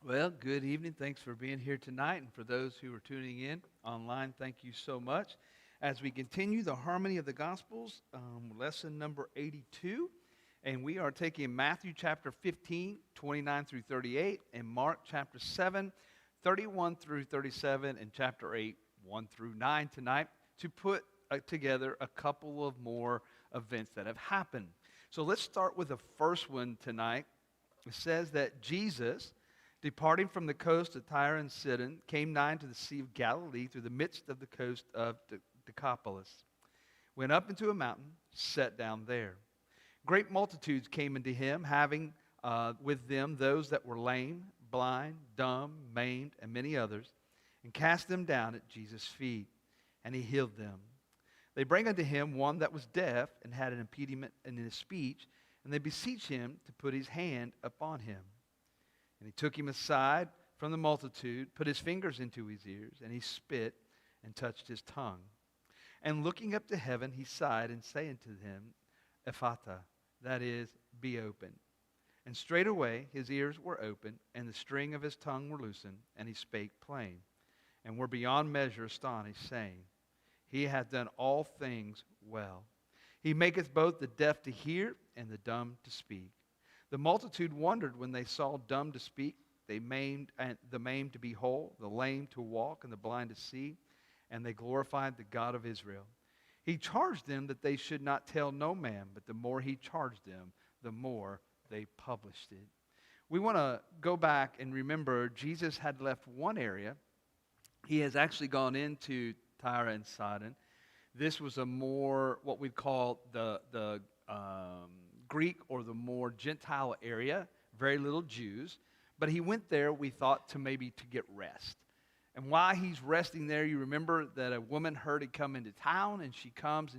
Well, good evening. Thanks for being here tonight. And for those who are tuning in online, thank you so much. As we continue the Harmony of the Gospels, lesson number 82, and we are taking Matthew chapter 15, 29 through 38, and Mark chapter 7, 31 through 37, and chapter 8, 1 through 9 tonight to put together a couple of more events that have happened. So let's start with the first one tonight. It says that Jesus, departing from the coast of Tyre and Sidon, came nigh to the Sea of Galilee through the midst of the coast of Decapolis, went up into a mountain, sat down there. Great multitudes came unto him, having with them those that were lame, blind, dumb, maimed, and many others, and cast them down at Jesus' feet, and he healed them. They bring unto him one that was deaf and had an impediment in his speech, and they beseech him to put his hand upon him. And he took him aside from the multitude, put his fingers into his ears, and he spit and touched his tongue. And looking up to heaven, he sighed and said unto him, Ephata, that is, be open. And straightway his ears were opened, and the string of his tongue were loosened, and he spake plain, and were beyond measure astonished, saying, He hath done all things well. He maketh both the deaf to hear and the dumb to speak. The multitude wondered when they saw dumb to speak, the maimed to be whole, the lame to walk, and the blind to see, and they glorified the God of Israel. He charged them that they should not tell no man, but the more he charged them, the more they published it. We want to go back and remember Jesus had left one area. He has actually gone into Tyre and Sidon. This was a more, what we'd call the Greek or the more Gentile area, very little Jews. But he went there, we thought, to get rest. And while he's resting there, you remember that a woman heard him come into town, and she comes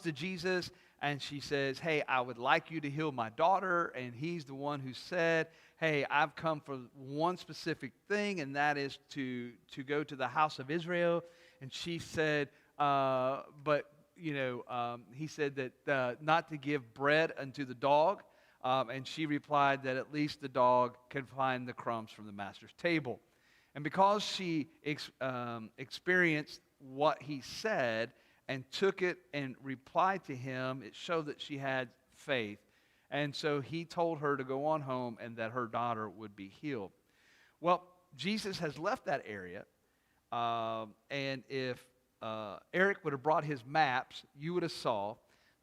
to Jesus, and she says, hey, I would like you to heal my daughter. And he's the one who said, hey, I've come for one specific thing, and that is to go to the house of Israel. And she said, he said that not to give bread unto the dog. And she replied that at least the dog can find the crumbs from the master's table. And because she experienced what he said and took it and replied to him, it showed that she had faith. And so he told her to go on home and that her daughter would be healed. Well, Jesus has left that area. And if Eric would have brought his maps, you would have saw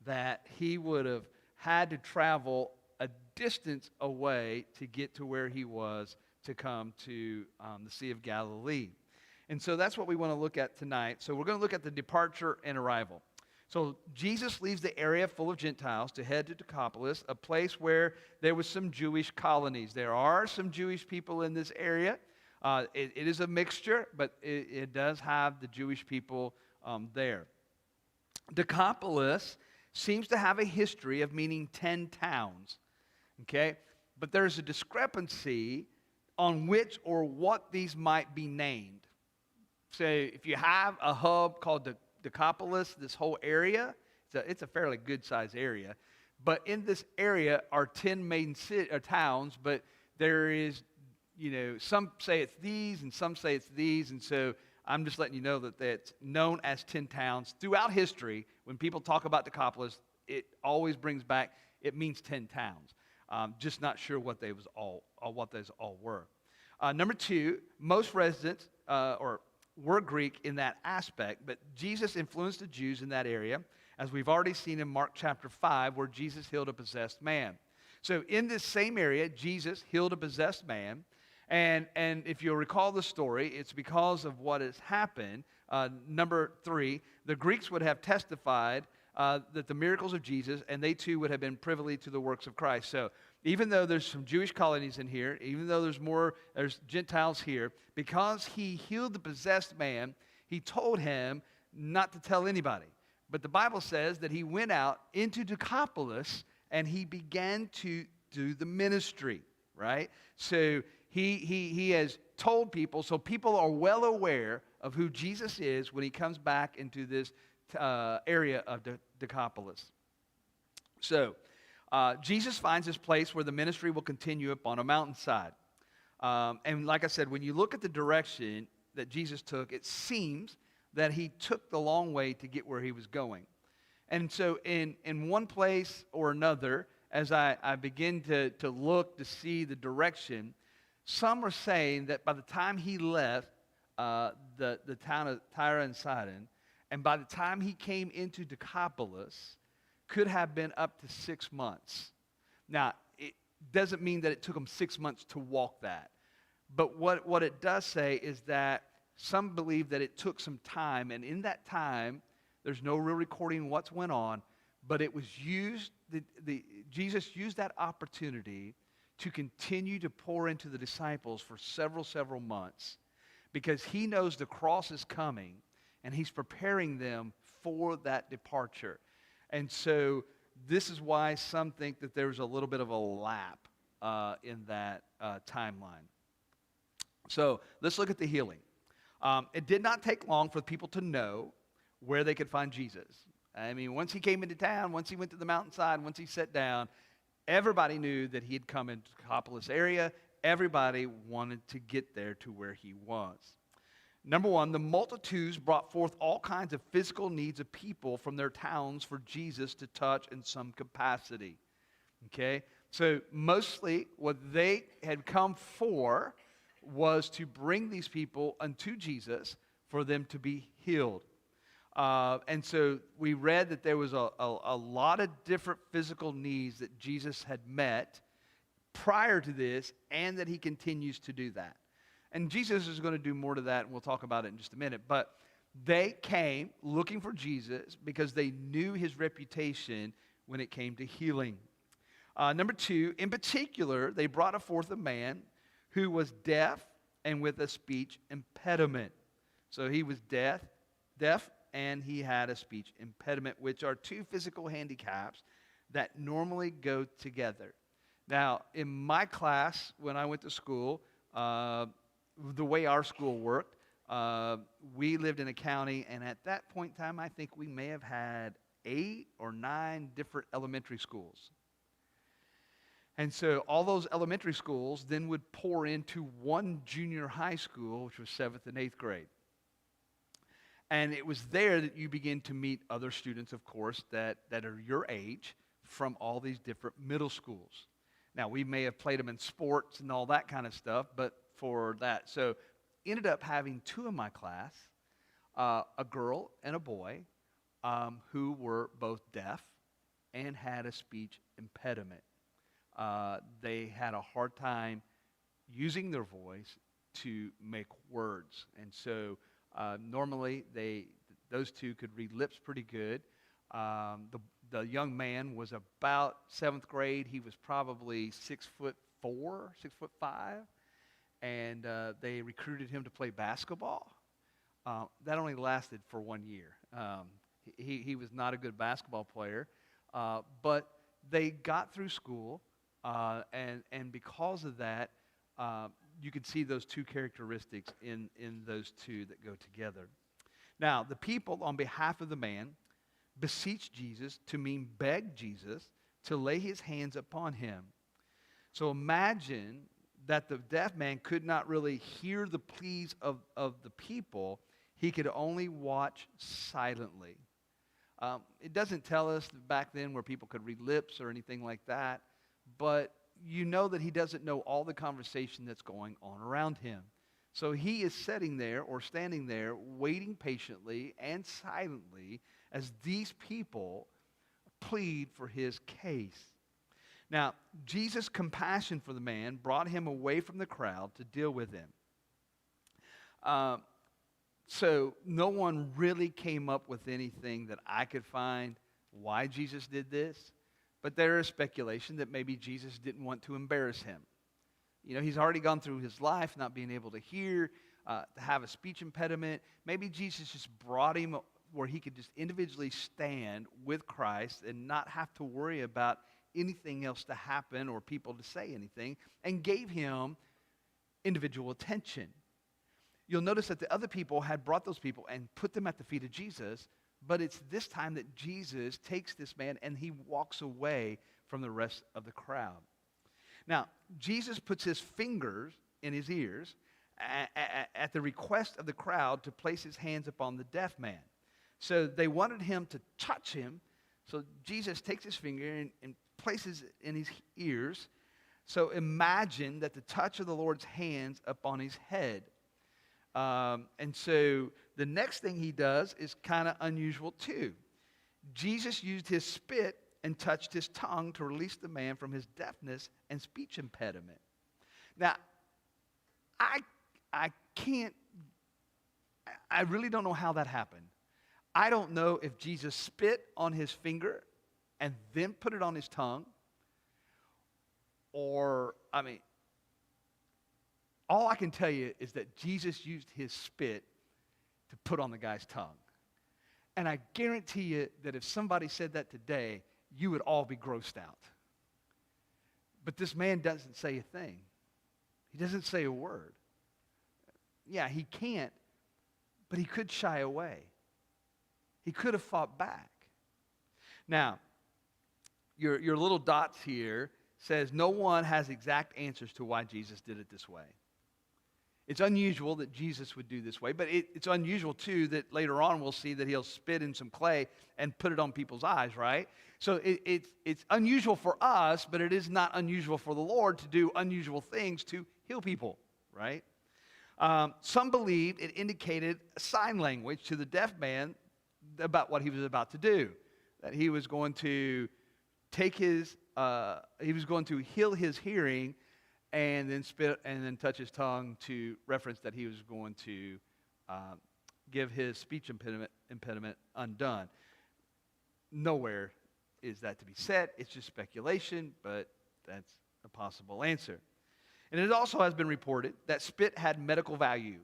that he would have had to travel a distance away to get to where he was to come to the Sea of Galilee. And so that's what we want to look at tonight. So we're going to look at the departure and arrival. So Jesus leaves the area full of Gentiles to head to Decapolis, a place where there was some Jewish colonies. There are some Jewish people in this area. It is a mixture, but it does have the Jewish people there. Decapolis seems to have a history of meaning 10 towns, okay? But there's a discrepancy on which or what these might be named. So if you have a hub called Decapolis, this whole area, it's a fairly good-sized area. But in this area are 10 main towns, but there is, some say it's these and some say it's these. And so I'm just letting you know that that's known as 10 towns. Throughout history, when people talk about Decapolis, it always brings back, it means 10 towns. Just not sure what those all were. Number two, most residents were Greek in that aspect, but Jesus influenced the Jews in that area, as we've already seen in Mark chapter 5, where Jesus healed a possessed man. So in this same area, Jesus healed a possessed man, and if you'll recall the story, it's because of what has happened. Number 3, the Greeks would have testified that the miracles of Jesus, and they too would have been privy to the works of Christ. So even though there's some Jewish colonies in here, even though there's Gentiles here, because he healed the possessed man, he told him not to tell anybody. But the Bible says that he went out into Decapolis and he began to do the ministry, right? So he has told people, so people are well aware of who Jesus is when he comes back into this area of Decapolis. So Jesus finds his place where the ministry will continue upon a mountainside. And like I said, when you look at the direction that Jesus took, it seems that he took the long way to get where he was going. And so in one place or another, as I begin to look to see the direction, some are saying that by the time he left the town of Tyre and Sidon, and by the time he came into Decapolis, could have been up to 6 months. Now, it doesn't mean that it took him 6 months to walk that. But what it does say is that some believe that it took some time, and in that time, there's no real recording what's went on, but it was used, Jesus used that opportunity to continue to pour into the disciples for several months, because he knows the cross is coming, and he's preparing them for that departure. And so this is why some think that there's a little bit of a lap in that timeline. So let's look at the healing. It did not take long for people to know where they could find Jesus. I mean, once he came into town, once he went to the mountainside, once he sat down, everybody knew that he had come into the Decapolis area. Everybody wanted to get there to where he was. Number one, the multitudes brought forth all kinds of physical needs of people from their towns for Jesus to touch in some capacity. Okay? So mostly what they had come for was to bring these people unto Jesus for them to be healed. And so we read that there was a lot of different physical needs that Jesus had met prior to this, and that he continues to do that. And Jesus is going to do more to that, and we'll talk about it in just a minute. But they came looking for Jesus because they knew his reputation when it came to healing. Number two, in particular, they brought forth a man who was deaf and with a speech impediment. So he was deaf, and he had a speech impediment, which are two physical handicaps that normally go together. Now, in my class, when I went to school, the way our school worked, we lived in a county, and at that point in time, I think we may have had 8 or 9 different elementary schools. And so all those elementary schools then would pour into one junior high school, which was 7th and 8th grade. And it was there that you begin to meet other students, of course, that are your age from all these different middle schools. Now, we may have played them in sports and all that kind of stuff, but for that. So ended up having 2 in my class, a girl and a boy, who were both deaf and had a speech impediment. They had a hard time using their voice to make words. And so normally those 2 could read lips pretty good. The young man was about 7th grade. He was probably 6'4", 6'5", and they recruited him to play basketball. That only lasted for 1 year. He was not a good basketball player, but they got through school, and because of that, you could see those 2 characteristics in those 2 that go together. Now, the people, on behalf of the man, beseeched Jesus, to mean begged Jesus, to lay his hands upon him. So imagine that the deaf man could not really hear the pleas of the people. He could only watch silently. It doesn't tell us back then where people could read lips or anything like that, but you know that he doesn't know all the conversation that's going on around him. So he is sitting there or standing there waiting patiently and silently as these people plead for his case. Now, Jesus' compassion for the man brought him away from the crowd to deal with him. So no one really came up with anything that I could find why Jesus did this, but there is speculation that maybe Jesus didn't want to embarrass him. You know, he's already gone through his life not being able to hear, to have a speech impediment. Maybe Jesus just brought him where he could just individually stand with Christ and not have to worry about anything else to happen or people to say anything, and gave him individual attention. You'll notice that the other people had brought those people and put them at the feet of Jesus, but it's this time that Jesus takes this man and he walks away from the rest of the crowd. Now, Jesus puts his fingers in his ears at the request of the crowd to place his hands upon the deaf man. So they wanted him to touch him. So Jesus takes his finger and places it in his ears. So imagine that the touch of the Lord's hands upon his head. And so the next thing he does is kind of unusual too. Jesus used his spit and touched his tongue to release the man from his deafness and speech impediment. Now, I really don't know how that happened. I don't know if Jesus spit on his finger and then put it on his tongue. Or, all I can tell you is that Jesus used his spit to put on the guy's tongue. And I guarantee you that if somebody said that today, you would all be grossed out. But this man doesn't say a thing. He doesn't say a word. Yeah, he can't, but he could shy away. He could have fought back. Now, your little dots here says no one has exact answers to why Jesus did it this way. It's unusual that Jesus would do this way, but it's unusual too that later on we'll see that he'll spit in some clay and put it on people's eyes, right? So it's unusual for us, but it is not unusual for the Lord to do unusual things to heal people, right? Some believed it indicated sign language to the deaf man about what he was about to do, that he was going to he was going to heal his hearing and then spit and then touch his tongue to reference that he was going to give his speech impediment undone. Nowhere is that to be said. It's just speculation, but that's a possible answer. And it also has been reported that spit had medical value.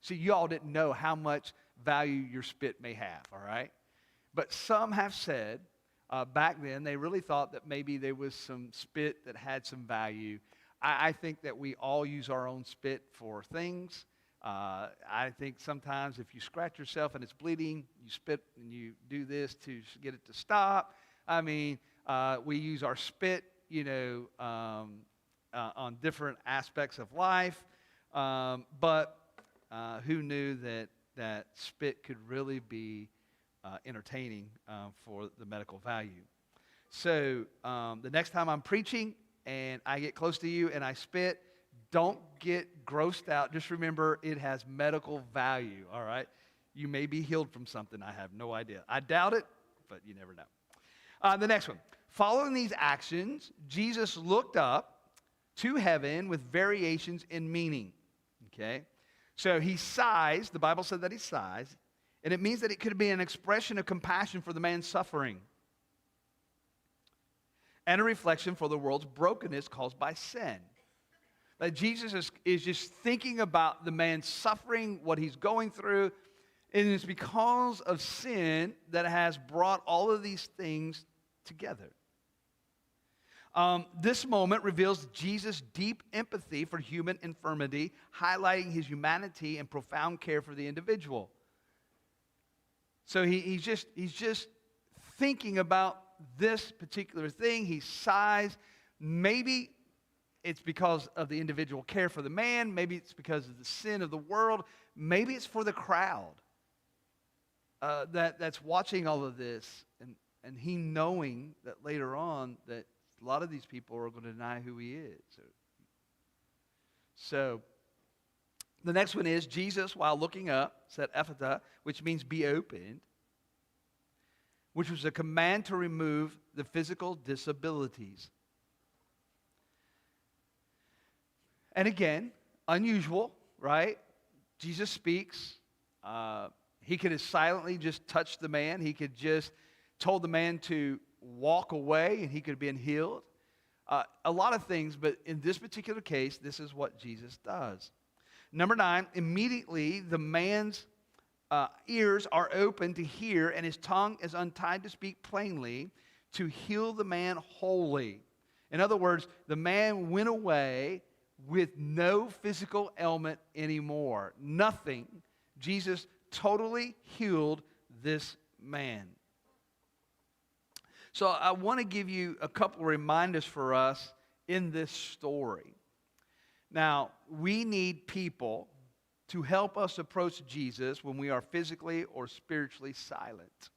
See, you all didn't know how much value your spit may have, all right? But some have said back then they really thought that maybe there was some spit that had some value. I think that we all use our own spit for things. I think sometimes if you scratch yourself and it's bleeding, you spit and you do this to get it to stop. We use our spit, on different aspects of life. But who knew that spit could really be entertaining for the medical value? So the next time I'm preaching and I get close to you and I spit, don't get grossed out. Just remember it has medical value, all right? You may be healed from something. I have no idea. I doubt it, but you never know. The next one. Following these actions, Jesus looked up to heaven with variations in meaning, okay? So he sighs. The Bible said that he sighs, and it means that it could be an expression of compassion for the man's suffering and a reflection for the world's brokenness caused by sin. That Jesus is just thinking about the man's suffering, what he's going through, and it's because of sin that has brought all of these things together. This moment reveals Jesus' deep empathy for human infirmity, highlighting his humanity and profound care for the individual. So he's just thinking about this particular thing. He sighs. Maybe it's because of the individual care for the man. Maybe it's because of the sin of the world. Maybe it's for the crowd that's watching all of this, and he knowing that later on that a lot of these people are going to deny who he is. So the next one is Jesus, while looking up, said Ephphatha, which means be opened, which was a command to remove the physical disabilities. And again, unusual, right? Jesus speaks. He could have silently just touched the man. He could just told the man to walk away and he could have been healed. A lot of things, but in this particular case, this is what Jesus does. Number 9, immediately the man's ears are open to hear and his tongue is untied to speak plainly to heal the man wholly. In other words, the man went away with no physical ailment anymore. Nothing. Jesus totally healed this man. So I want to give you a couple of reminders for us in this story. Now, we need people to help us approach Jesus when we are physically or spiritually silent.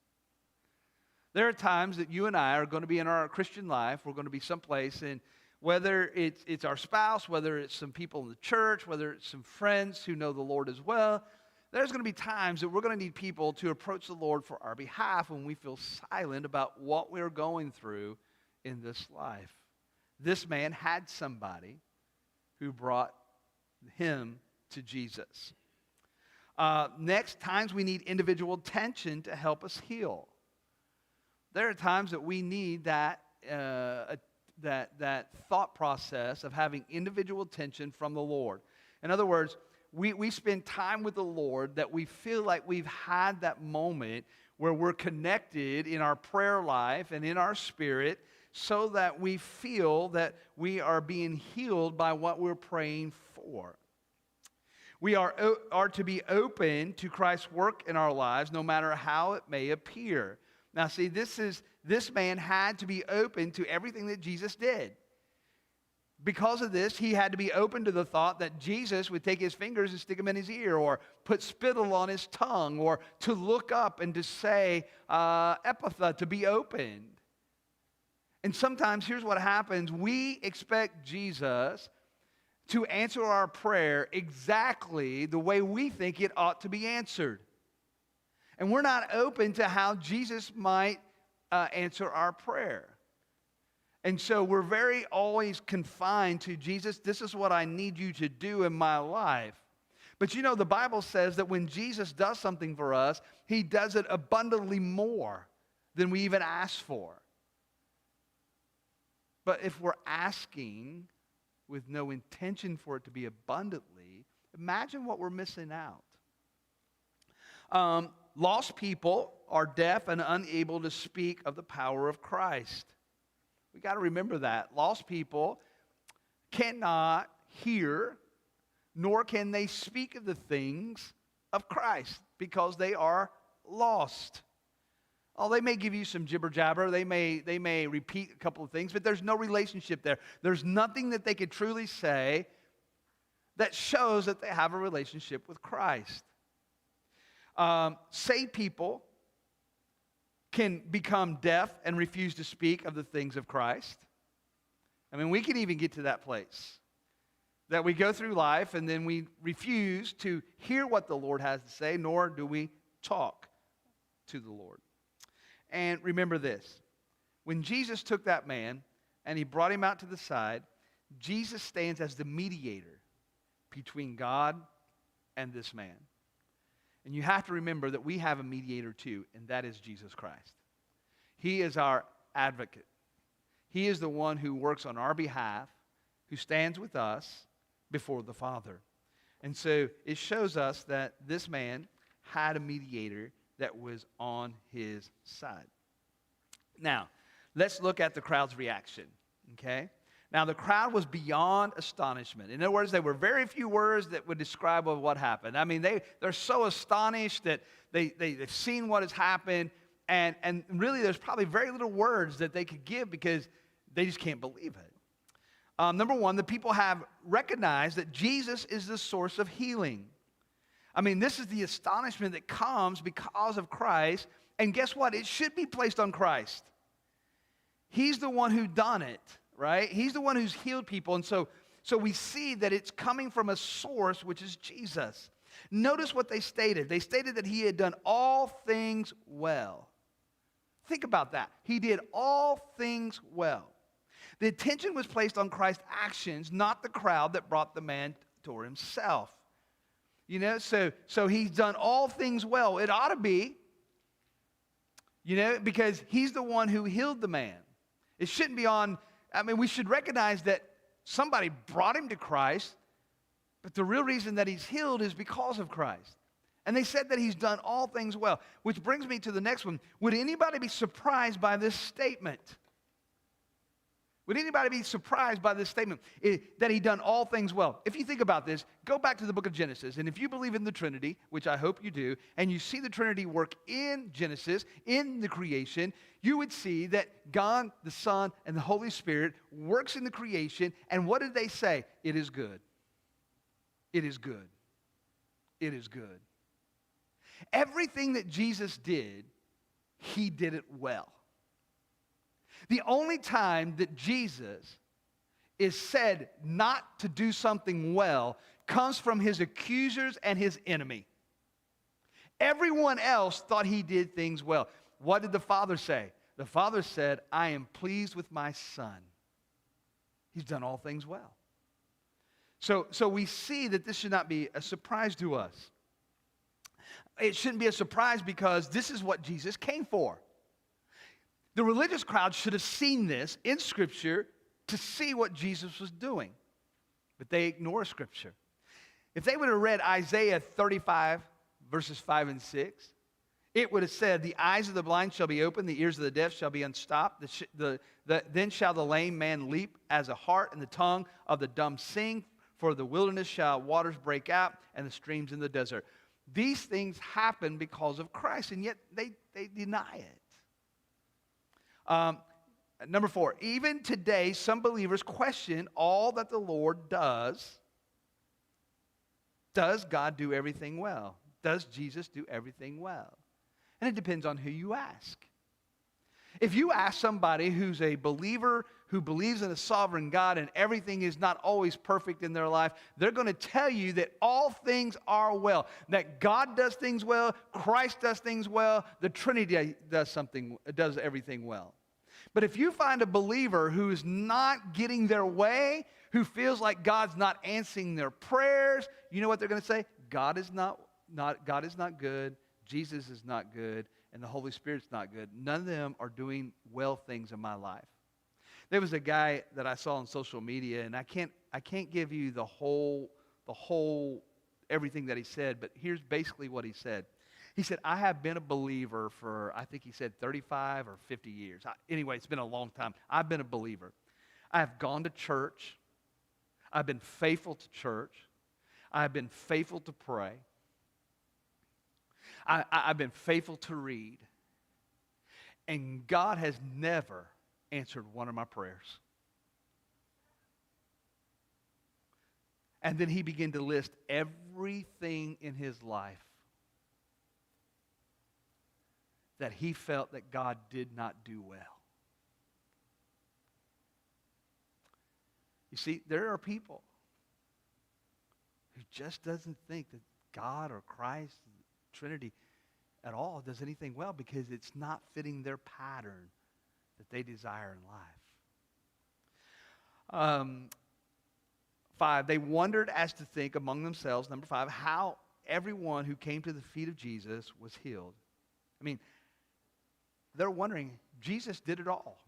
There are times that you and I are going to be in our Christian life, we're going to be someplace, and whether it's our spouse, whether it's some people in the church, whether it's some friends who know the Lord as well, there's going to be times that we're going to need people to approach the Lord for our behalf when we feel silent about what we're going through in this life. This man had somebody who brought him to Jesus. Next, times we need individual attention to help us heal. There are times that we need that thought process of having individual attention from the Lord. In other words, we spend time with the Lord that we feel like we've had that moment where we're connected in our prayer life and in our spirit so that we feel that we are being healed by what we're praying for. We are to be open to Christ's work in our lives no matter how it may appear. Now see, this man had to be open to everything that Jesus did. Because of this, he had to be open to the thought that Jesus would take his fingers and stick them in his ear, or put spittle on his tongue, or to look up and to say Ephphatha, to be opened. And sometimes here's what happens. We expect Jesus to answer our prayer exactly the way we think it ought to be answered. And we're not open to how Jesus might answer our prayer. And so we're very always confined to Jesus, this is what I need you to do in my life. But you know, the Bible says that when Jesus does something for us, he does it abundantly more than we even ask for. But if we're asking with no intention for it to be abundantly, imagine what we're missing out. Lost people are deaf and unable to speak of the power of Christ. We got to remember that. Lost people cannot hear, nor can they speak of the things of Christ because they are lost. Oh, they may give you some jibber jabber. They may repeat a couple of things, but there's no relationship there. There's nothing that they could truly say that shows that they have a relationship with Christ. Saved people can become deaf and refuse to speak of the things of Christ. I mean, we can even get to that place that we go through life and then we refuse to hear what the Lord has to say, nor do we talk to the Lord. And remember this, when Jesus took that man and he brought him out to the side, Jesus stands as the mediator between God and this man. And you have to remember that we have a mediator too, and that is Jesus Christ. He is our advocate. He is the one who works on our behalf, who stands with us before the Father. And so it shows us that this man had a mediator that was on his side. Now, let's look at the crowd's reaction, okay? Now, the crowd was beyond astonishment. In other words, there were very few words that would describe what happened. I mean, they're so astonished that they've seen what has happened, and really there's probably very little words that they could give because they just can't believe it. Number one, the people have recognized that Jesus is the source of healing. I mean, this is the astonishment that comes because of Christ. And guess what? It should be placed on Christ. He's the one who done it, right? He's the one who's healed people. And so we see that it's coming from a source, which is Jesus. Notice what they stated. They stated that he had done all things well. Think about that. He did all things well. The attention was placed on Christ's actions, not the crowd that brought the man toward himself. You know, so he's done all things well. It ought to be, you know, because he's the one who healed the man. It shouldn't be on, I mean, we should recognize that somebody brought him to Christ, but the real reason that he's healed is because of Christ. And they said that he's done all things well, which brings me to the next one. Would anybody be surprised by this statement? Would anybody be surprised by this statement, that he done all things well? If you think about this, go back to the book of Genesis, and if you believe in the Trinity, which I hope you do, and you see the Trinity work in Genesis, in the creation, you would see that God, the Son, and the Holy Spirit works in the creation, and what did they say? It is good. It is good. It is good. Everything that Jesus did, he did it well. The only time that Jesus is said not to do something well comes from his accusers and his enemy. Everyone else thought he did things well. What did the Father say? The Father said, I am pleased with my Son. He's done all things well. So we see that this should not be a surprise to us. It shouldn't be a surprise because this is what Jesus came for. The religious crowd should have seen this in Scripture to see what Jesus was doing. But they ignore Scripture. If they would have read Isaiah 35, verses 5 and 6, it would have said, the eyes of the blind shall be opened, the ears of the deaf shall be unstopped. Then shall the lame man leap as a hart, and the tongue of the dumb sing. For the wilderness shall waters break out, and the streams in the desert. These things happen because of Christ, and yet they deny it. Number 4, even today, some believers question all that the Lord does. Does God do everything well? Does Jesus do everything well? And it depends on who you ask. If you ask somebody who's a believer who believes in a sovereign God and everything is not always perfect in their life, they're going to tell you that all things are well, that God does things well, Christ does things well, the Trinity does everything well. But if you find a believer who is not getting their way, who feels like God's not answering their prayers, you know what they're going to say? God is not good, Jesus is not good, and the Holy Spirit's not good. None of them are doing well things in my life. There was a guy that I saw on social media, and I can't give you the whole everything that he said, but here's basically what he said. He said, I have been a believer for, I think he said 35 or 50 years. Anyway, it's been a long time. I've been a believer. I have gone to church. I've been faithful to church. I've been faithful to pray. I've been faithful to read. And God has never answered one of my prayers. And then he began to list everything in his life that he felt that God did not do well. You see, there are people who just doesn't think that God or Christ, Trinity, at all does anything well because it's not fitting their pattern that they desire in life. 5, they wondered as to think among themselves, number 5, how everyone who came to the feet of Jesus was healed. I mean, they're wondering, Jesus did it all.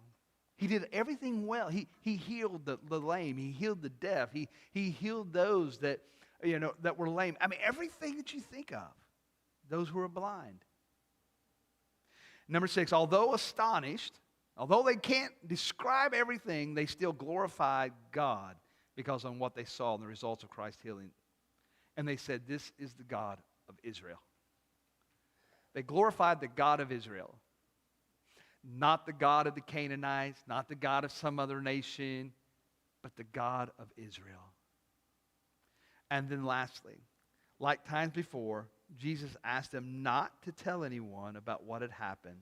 He did everything well. He healed the lame. He healed the deaf. He healed those that were lame. I mean, everything that you think of. Those who are blind. Number 6, although astonished, although they can't describe everything, they still glorified God because on what they saw and the results of Christ's healing. And they said, this is the God of Israel. They glorified the God of Israel. Not the God of the Canaanites, not the God of some other nation, but the God of Israel. And then lastly, like times before, Jesus asked them not to tell anyone about what had happened.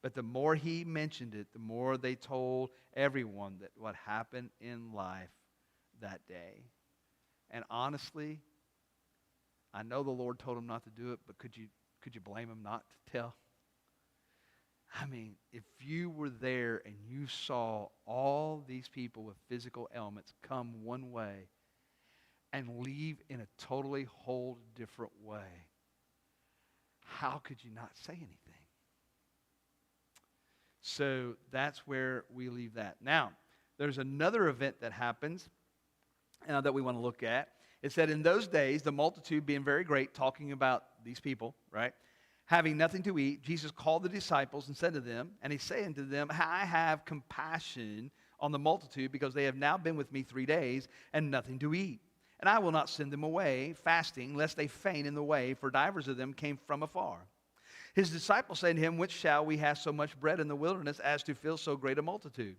But the more he mentioned it, the more they told everyone that what happened in life that day. And honestly, I know the Lord told him not to do it, but could you blame him not to tell? I mean, if you were there and you saw all these people with physical ailments come one way and leave in a totally whole different way, how could you not say anything? So that's where we leave that. Now, there's another event that happens that we want to look at. It said, in those days, the multitude being very great, talking about these people, right? Having nothing to eat, Jesus called the disciples and said to them, and he's saying to them, I have compassion on the multitude because they have now been with me 3 days and nothing to eat. And I will not send them away fasting, lest they faint in the way, for divers of them came from afar. His disciples said to him, whence shall we have so much bread in the wilderness as to fill so great a multitude?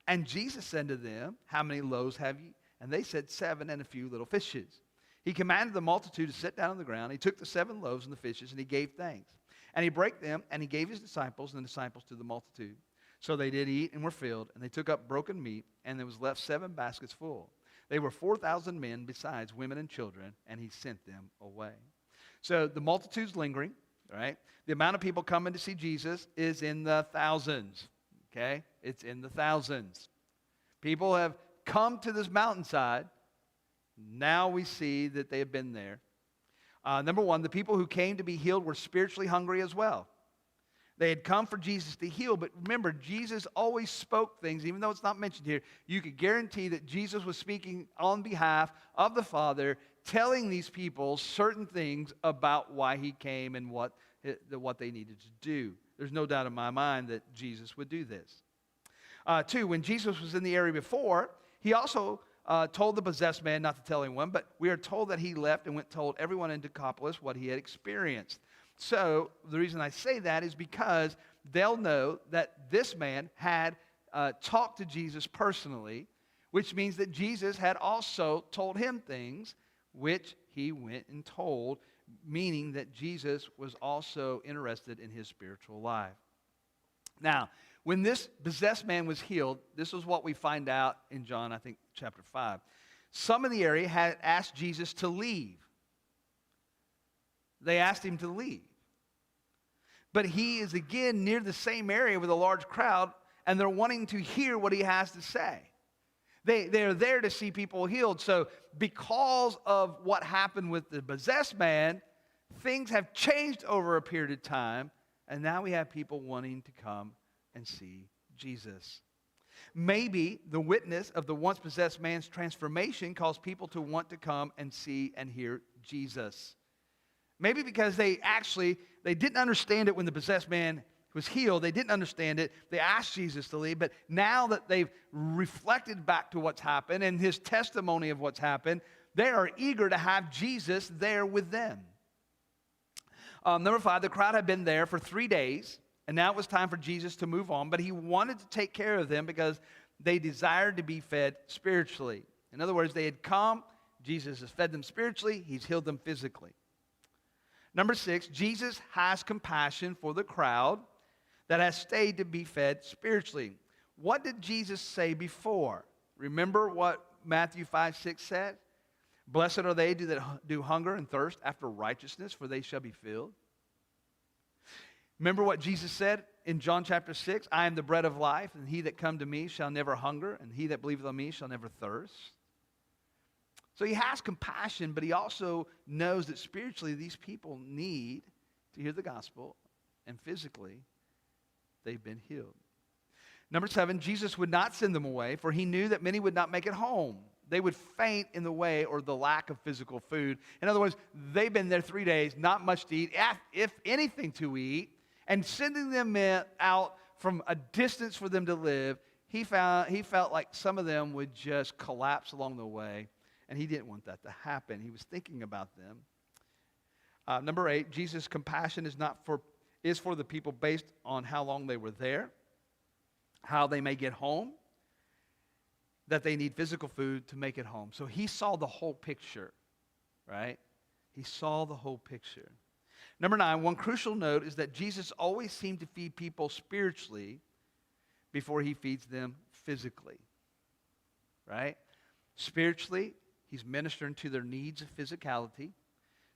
And Jesus said to them, how many loaves have ye? And they said, 7 and a few little fishes. He commanded the multitude to sit down on the ground. He took the 7 loaves and the fishes, and he gave thanks. And he brake them, and he gave his disciples, and the disciples to the multitude. So they did eat and were filled, and they took up broken meat, and there was left 7 baskets full. They were 4,000 men, besides women and children, and he sent them away. So the multitude's lingering, right? The amount of people coming to see Jesus is in the thousands, okay? It's in the thousands. People have come to this mountainside. Now we see that they have been there. Number one, the people who came to be healed were spiritually hungry as well. They had come for Jesus to heal, but remember, Jesus always spoke things, even though it's not mentioned here. You could guarantee that Jesus was speaking on behalf of the Father, telling these people certain things about why he came and what they needed to do. There's no doubt in my mind that Jesus would do this. 2, when Jesus was in the area before, he also told the possessed man not to tell anyone, but we are told that he left and told everyone in Decapolis what he had experienced. So the reason I say that is because they'll know that this man had talked to Jesus personally, which means that Jesus had also told him things which he went and told, meaning that Jesus was also interested in his spiritual life. Now, when this possessed man was healed, this is what we find out in John, I think, chapter 5. Some in the area had asked Jesus to leave. They asked him to leave. But he is again near the same area with a large crowd, and they're wanting to hear what he has to say. They're there to see people healed. So because of what happened with the possessed man, things have changed over a period of time, and now we have people wanting to come and see Jesus. Maybe the witness of the once possessed man's transformation caused people to want to come and see and hear Jesus. Maybe because they didn't understand it when the possessed man was healed. They didn't understand it. They asked Jesus to leave. But now that they've reflected back to what's happened and his testimony of what's happened, they are eager to have Jesus there with them. Number 5, the crowd had been there for 3 days, and now it was time for Jesus to move on. But he wanted to take care of them because they desired to be fed spiritually. In other words, they had come. Jesus has fed them spiritually. He's healed them physically. Number 6, Jesus has compassion for the crowd that has stayed to be fed spiritually. What did Jesus say before? Remember what Matthew 5:6 said? Blessed are they that do hunger and thirst after righteousness, for they shall be filled. Remember what Jesus said in John chapter 6? I am the bread of life, and he that come to me shall never hunger, and he that believeth on me shall never thirst. So he has compassion, but he also knows that spiritually these people need to hear the gospel, and physically they've been healed. Number 7, Jesus would not send them away, for he knew that many would not make it home. They would faint in the way or the lack of physical food. In other words, they've been there 3 days, not much to eat, if anything to eat, and sending them out from a distance for them to live, he felt like some of them would just collapse along the way. And he didn't want that to happen. He was thinking about them. Number 8, Jesus' compassion is for the people based on how long they were there, how they may get home, that they need physical food to make it home. So he saw the whole picture, right? He saw the whole picture. Number 9, one crucial note is that Jesus always seemed to feed people spiritually before he feeds them physically, right? Spiritually, he's ministering to their needs of physicality.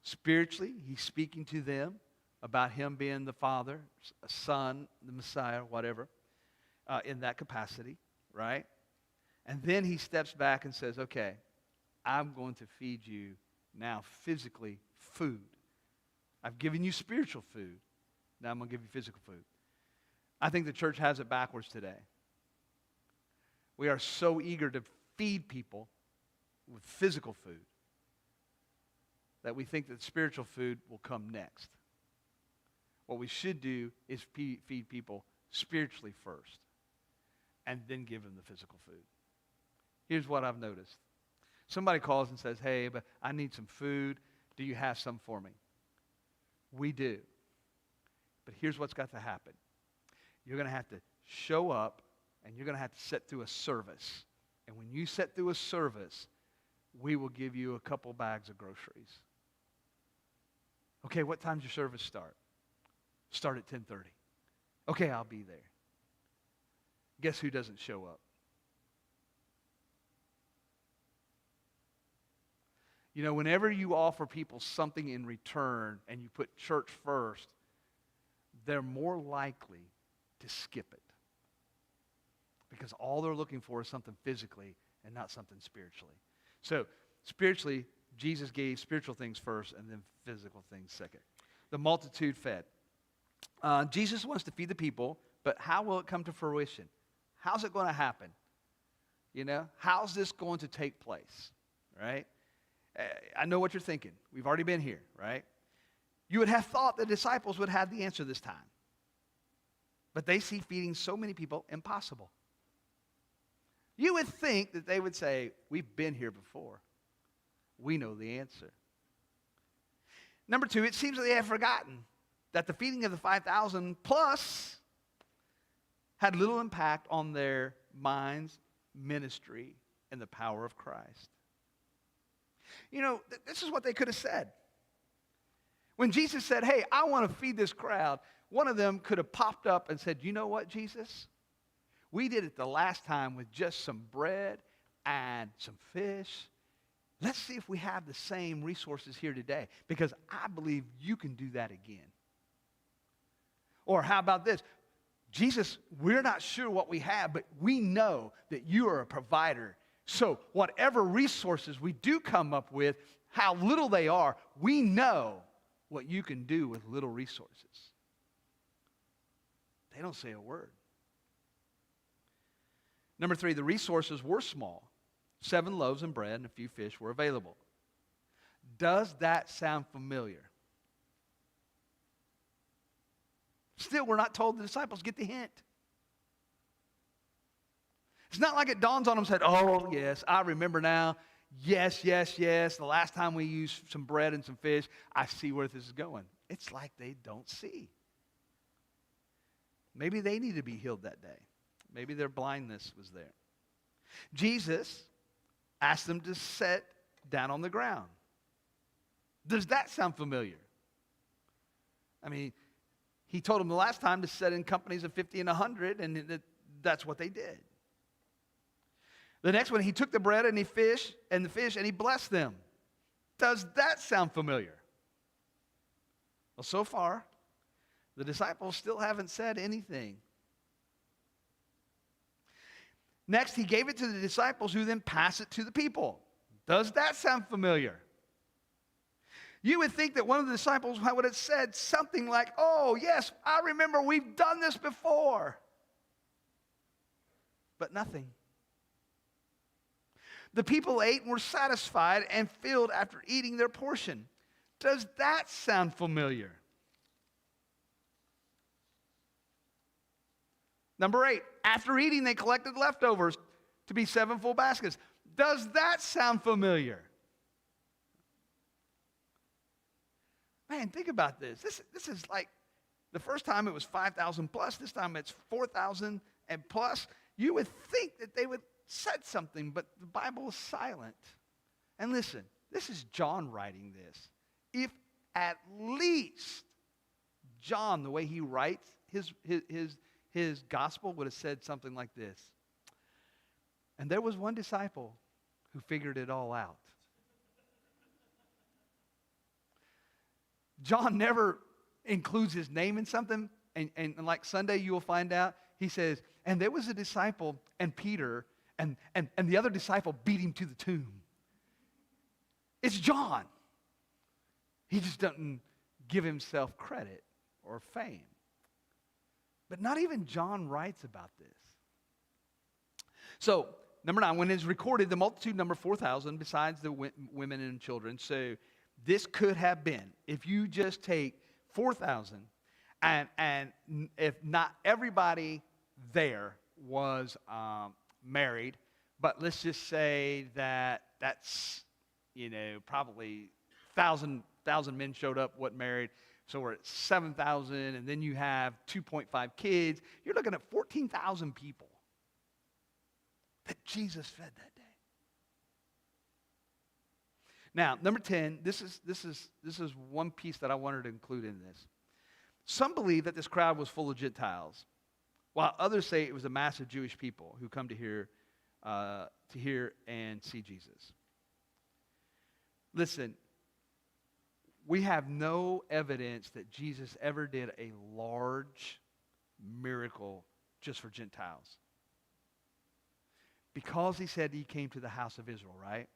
Spiritually, he's speaking to them about him being the Father, Son, the Messiah, whatever, in that capacity, right? And then he steps back and says, okay, I'm going to feed you now physically food. I've given you spiritual food. Now I'm going to give you physical food. I think the church has it backwards today. We are so eager to feed people with physical food that we think that spiritual food will come next. What we should do is feed people spiritually first and then give them the physical food. Here's what I've noticed. Somebody calls and says, hey, but I need some food. Do you have some for me? We do. But here's what's got to happen. You're going to have to show up and you're going to have to sit through a service. And when you sit through a service, we will give you a couple bags of groceries. Okay, what time's your service start? Start at 10:30. Okay, I'll be there. Guess who doesn't show up? You know, whenever you offer people something in return and you put church first, they're more likely to skip it. Because all they're looking for is something physically and not something spiritually. So, spiritually, Jesus gave spiritual things first and then physical things second. The multitude fed. Jesus wants to feed the people, but how will it come to fruition? How's it going to happen? You know, how's this going to take place? Right? I know what you're thinking. We've already been here, right? You would have thought the disciples would have the answer this time. But they see feeding so many people impossible. You would think that they would say, we've been here before. We know the answer. Number two, it seems that they have forgotten that the feeding of the 5,000 plus had little impact on their minds, ministry, and the power of Christ. You know, this is what they could have said. When Jesus said, hey, I want to feed this crowd, one of them could have popped up and said, you know what, Jesus? We did it the last time with just some bread and some fish. Let's see if we have the same resources here today, because I believe you can do that again. Or how about this? Jesus, we're not sure what we have, but we know that you are a provider. So whatever resources we do come up with, how little they are, we know what you can do with little resources. They don't say a word. Number three, the resources were small. 7 loaves and bread and a few fish were available. Does that sound familiar? Still, we're not told the disciples get the hint. It's not like it dawns on them and said, oh, yes, I remember now. Yes. The last time we used some bread and some fish, I see where this is going. It's like they don't see. Maybe they need to be healed that day. Maybe their blindness was there. Jesus asked them to sit down on the ground. Does that sound familiar? I mean, he told them the last time to sit in companies of 50 and 100, and that's what they did. The next one, he took the bread and the fish, and he blessed them. Does that sound familiar? Well, so far, the disciples still haven't said anything. Next, he gave it to the disciples, who then passed it to the people. Does that sound familiar? You would think that one of the disciples would have said something like, oh, yes, I remember we've done this before. But nothing. The people ate and were satisfied and filled after eating their portion. Does that sound familiar? Number 8, after eating, they collected leftovers to be 7 full baskets. Does that sound familiar? Man, think about this. This is like the first time it was 5,000 plus. This time it's 4,000 and plus. You would think that they would said something, but the Bible is silent. And listen, this is John writing this. If at least John, the way he writes his gospel, would have said something like this. And there was one disciple who figured it all out. John never includes his name in something, and like Sunday you will find out, he says, and there was a disciple, and Peter, and the other disciple beat him to the tomb. It's John. He just doesn't give himself credit or fame. But not even John writes about this. So, number 9, when it's recorded, the multitude number 4,000 besides the women and children. So this could have been, if you just take 4,000 and if not everybody there was married, but let's just say that's, probably 1,000 men showed up, wasn't married. So we're at 7,000, and then you have 2.5 kids. You're looking at 14,000 people that Jesus fed that day. Now, number 10, this is one piece that I wanted to include in this. Some believe that this crowd was full of Gentiles, while others say it was a mass of Jewish people who come to hear and see Jesus. Listen, we have no evidence that Jesus ever did a large miracle just for Gentiles. Because he said he came to the house of Israel, right?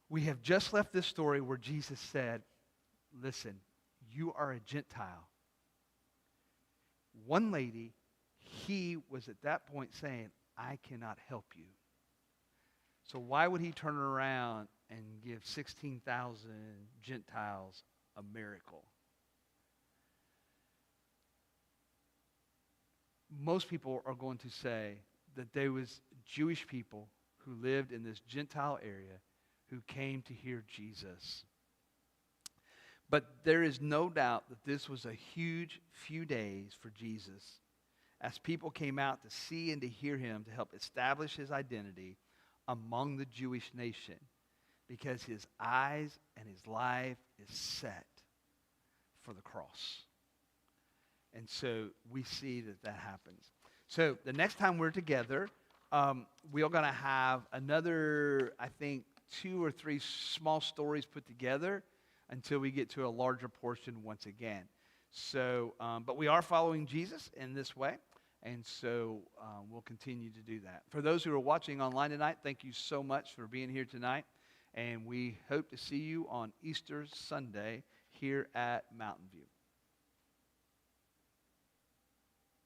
We have just left this story where Jesus said, listen, you are a Gentile. One lady, he was at that point saying, I cannot help you. So why would he turn around and give 16,000 Gentiles a miracle? Most people are going to say that there was Jewish people who lived in this Gentile area who came to hear Jesus. But there is no doubt that this was a huge few days for Jesus as people came out to see and to hear him to help establish his identity among the Jewish nation, because his eyes and his life is set for the cross. And so we see that happens. So the next time we're together, we are going to have another, I think, 2 or 3 small stories put together until we get to a larger portion once again. So, but we are following Jesus in this way, and so we'll continue to do that. For those who are watching online tonight, thank you so much for being here tonight, and we hope to see you on Easter Sunday here at Mountain View.